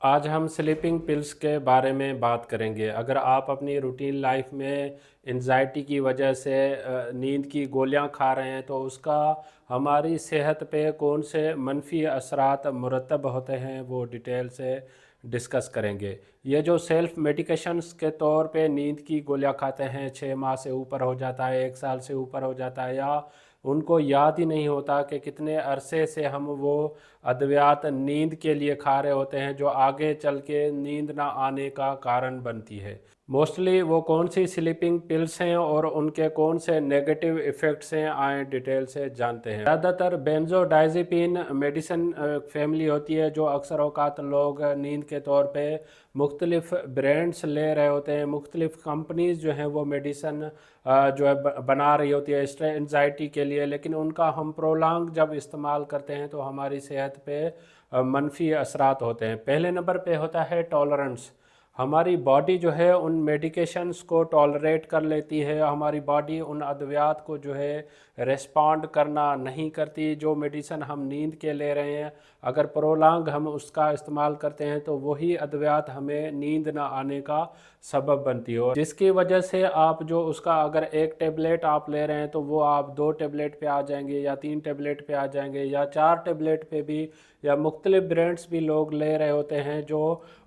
आज हम sleeping pills के बारे में बात करेंगे। अगर आप अपनी रूटीन लाइफ में एंजाइटी की वजह से नींद की गोलियां खा रहे हैं तो उसका हमारी सेहत पे कौन से मनफी असरात मुरतब होते हैं वो डिटेल से डिस्कस करेंगे। ये जो सेल्फ मेडिकेशंस के तौर पे नींद की गोलियां खाते हैं, 6 माह से ऊपर हो जाता है, 1 साल से ऊपर हो जाता है, या उनको याद ही नहीं होता कि कितने अरसे से हम वो अद्वियात नींद के लिए खा रहे होते हैं जो आगे चल के नींद ना आने का कारण बनती है। मोस्टली वो कौन सी स्लीपिंग पिल्स हैं और उनके कौन से नेगेटिव इफ़ेक्ट्स हैं, आए डिटेल से जानते हैं। ज़्यादातर बेंजोडाइज़ेपिन मेडिसिन फैमिली होती है जो अक्सर औकात लोग नींद के तौर पे मुख्तलिफ़ ब्रांड्स ले रहे होते हैं। मुख्तलिफ़ कंपनीज़ जो हैं वो मेडिसन जो है बना रही होती है स्ट्रेस एंजाइटी के लिए, लेकिन उनका हम प्रोलॉन्ग जब इस्तेमाल करते हैं तो हमारी सेहत पे मनफी असरात होते हैं। पहले नंबर पे होता है टॉलरेंस। हमारी बॉडी जो है उन मेडिकेशंस को टॉलरेट कर लेती है, हमारी बॉडी उन अद्वियात को जो है रिस्पॉन्ड करना नहीं करती। जो मेडिसन हम नींद के ले रहे हैं, अगर प्रोलॉन्ग हम उसका इस्तेमाल करते हैं तो वही अद्वियात हमें नींद ना आने का सबब बनती हो, जिसकी वजह से आप जो उसका अगर एक टेबलेट आप ले रहे हैं तो वो आप 2 टेबलेट पे आ जाएंगे, या 3 टेबलेट पे आ जाएंगे, या 4 टेबलेट पे भी, या मुख्तलिफ ब्रांड्स भी लोग ले रहे होते हैं जो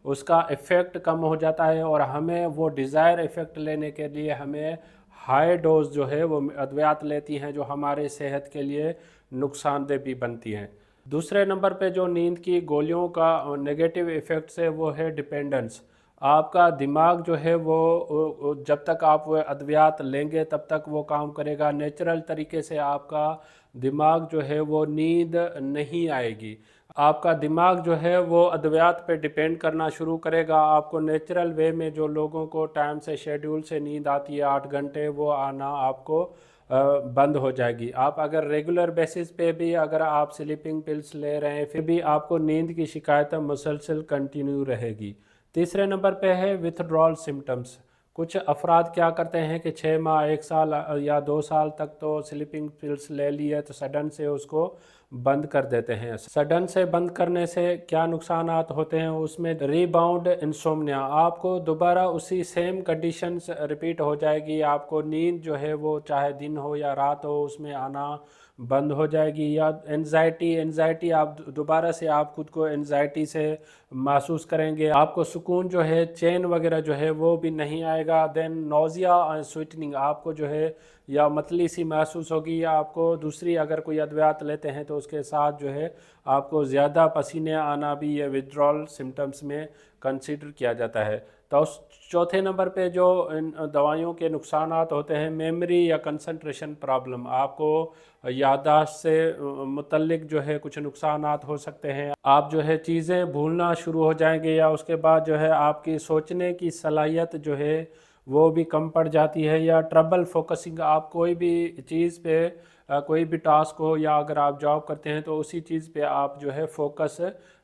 उसका इफ़ेक्ट कम हो जाता है। और हमें वो डिज़ायर इफ़ेक्ट लेने के लिए हमें हाई डोज जो है वो अद्वियात लेती हैं जो हमारे सेहत के लिए नुकसानदेह भी बनती हैं। दूसरे नंबर पे जो नींद की गोलियों का नेगेटिव इफ़ेक्ट्स है वो है डिपेंडेंस। आपका दिमाग जो है वो जब तक आप वो अद्वियात लेंगे तब तक वो काम करेगा। नेचुरल तरीके से आपका दिमाग जो है वो नींद नहीं आएगी। आपका दिमाग जो है वो अद्वियात पे डिपेंड करना शुरू करेगा। आपको नेचुरल वे में जो लोगों को टाइम से शेड्यूल से नींद आती है 8 घंटे, वो आना आपको बंद हो जाएगी। आप अगर रेगुलर बेसिस पे भी अगर आप स्लीपिंग पिल्स ले रहे हैं फिर भी आपको नींद की शिकायत मुसलसल कंटिन्यू रहेगी। तीसरे नंबर पे है विथड्रॉल सिम्टम्स। कुछ अफराद क्या करते हैं कि 6 माह, 1 साल या 2 साल तक तो स्लीपिंग पिल्स ले ली है तो सडन से उसको बंद कर देते हैं। सडन से बंद करने से क्या नुकसानात होते हैं, उसमें रीबाउंड इंसोम्निया, आपको दोबारा उसी सेम कंडीशंस रिपीट हो जाएगी। आपको नींद जो है वो चाहे दिन हो या रात हो उसमें आना बंद हो जाएगी। या एनजाइटी आप दोबारा से आप खुद को एनजाइटी से महसूस करेंगे। आपको सुकून जो है, चैन वगैरह जो है वो भी नहीं आएगा। देन नोज़िया एंड स्वीटनिंग, आपको जो है या मतली सी महसूस होगी, या आपको दूसरी अगर कोई अद्वियात लेते हैं तो उसके साथ जो है आपको ज़्यादा पसीने आना भी ये विथड्रॉल सिम्टम्स में कंसीडर किया जाता है। तो चौथे नंबर पे जो इन दवाइयों के नुकसानात होते हैं, मेमोरी या कंसंट्रेशन प्रॉब्लम, आपको याददाश्त से मुतल्लिक जो है कुछ नुकसानात हो सकते हैं। आप जो है चीज़ें भूलना शुरू हो जाएंगे, या उसके बाद जो है आपकी सोचने की सलाहियत जो है वो भी कम पड़ जाती है। या ट्रबल फोकसिंग, आप कोई भी चीज़ पे कोई भी टास्क हो, या अगर आप जॉब करते हैं तो उसी चीज़ पे आप जो है फोकस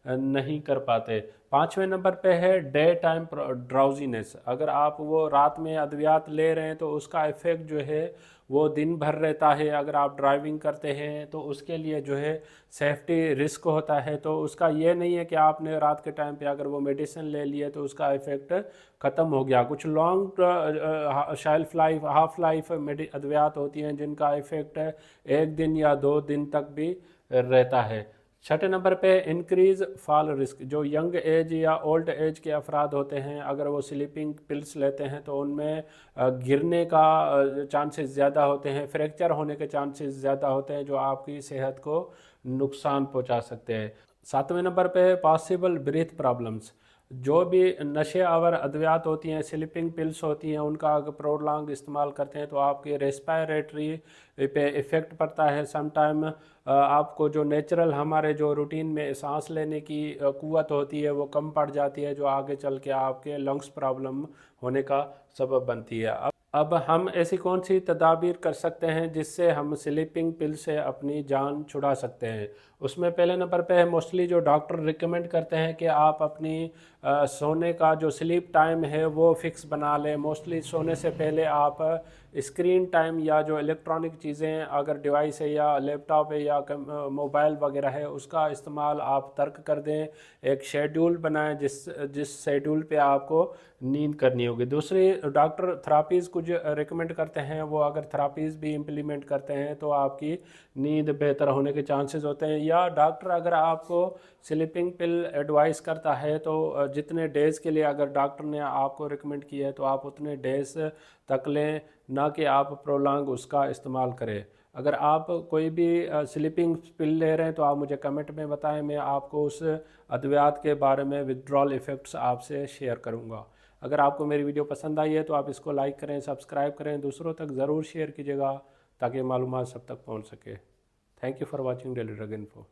नहीं कर पाते। पाँचवें नंबर पे है डे टाइम ड्राउजीनेस। अगर आप वो रात में अद्वियात ले रहे हैं तो उसका इफ़ेक्ट जो है वो दिन भर रहता है। अगर आप ड्राइविंग करते हैं तो उसके लिए जो है सेफ्टी रिस्क होता है, तो उसका ये नहीं है कि आपने रात के टाइम पे अगर वो मेडिसिन ले लिए तो उसका इफ़ेक्ट ख़त्म हो गया। कुछ long shelf life, half life अद्वियात होती हैं जिनका इफ़ेक्ट 1 दिन या 2 दिन तक भी रहता है। छठे नंबर पे इंक्रीज़ फॉल रिस्क, जो यंग एज या ओल्ड एज के अफराद होते हैं अगर वो स्लीपिंग पिल्स लेते हैं तो उनमें गिरने का चांसेस ज़्यादा होते हैं, फ्रैक्चर होने के चांसेस ज़्यादा होते हैं जो आपकी सेहत को नुकसान पहुंचा सकते हैं। सातवें नंबर पे पॉसिबल ब्रीथ प्रॉब्लम्स, जो भी नशे आवर अद्वियात होती हैं, स्लीपिंग पिल्स होती हैं, उनका अगर प्रोलॉन्ग इस्तेमाल करते हैं तो आपके रेस्पिरेटरी पे इफ़ेक्ट पड़ता है। सम टाइम आपको जो नेचुरल हमारे जो रूटीन में सांस लेने की क़ुव्वत होती है वो कम पड़ जाती है, जो आगे चल के आपके लंग्स प्रॉब्लम होने का सबब बनती है। अब हम ऐसी कौन सी तदाबीर कर सकते हैं जिससे हम स्लीपिंग पिल से अपनी जान छुड़ा सकते हैं। उसमें पहले नंबर पे है, मोस्टली जो डॉक्टर रिकमेंड करते हैं कि आप अपनी सोने का जो स्लीप टाइम है वो फिक्स बना लें। मोस्टली सोने से पहले आप اسکرین ٹائم یا جو الیکٹرانک چیزیں اگر ڈیوائس ہے یا لیپ ٹاپ ہے یا موبائل وغیرہ ہے اس کا استعمال آپ ترک کر دیں. ایک شیڈول بنائیں جس شیڈول پہ آپ کو نیند کرنی ہوگی. دوسری ڈاکٹر تھراپیز کچھ ریکمنڈ کرتے ہیں، وہ اگر تھراپیز بھی امپلیمنٹ کرتے ہیں تو آپ کی نیند بہتر ہونے کے چانسز ہوتے ہیں. یا ڈاکٹر اگر آپ کو سلیپنگ پل ایڈوائز کرتا ہے تو جتنے ڈیز کے لیے اگر ڈاکٹر نے آپ کو ریکمنڈ کیا ہے تو آپ اتنے ڈیز تک لیں، نہ کہ آپ پرولانگ اس کا استعمال کریں. اگر آپ کوئی بھی سلیپنگ پل لے رہے ہیں تو آپ مجھے کمنٹ میں بتائیں، میں آپ کو اس ادویات کے بارے میں ودرال ایفیکٹس آپ سے شیئر کروں گا. اگر آپ کو میری ویڈیو پسند آئی ہے تو آپ اس کو لائک کریں، سبسکرائب کریں، دوسروں تک ضرور شیئر کیجیے گا تاکہ معلومات سب تک پہنچ سکے. Thank you for watching daily drug info.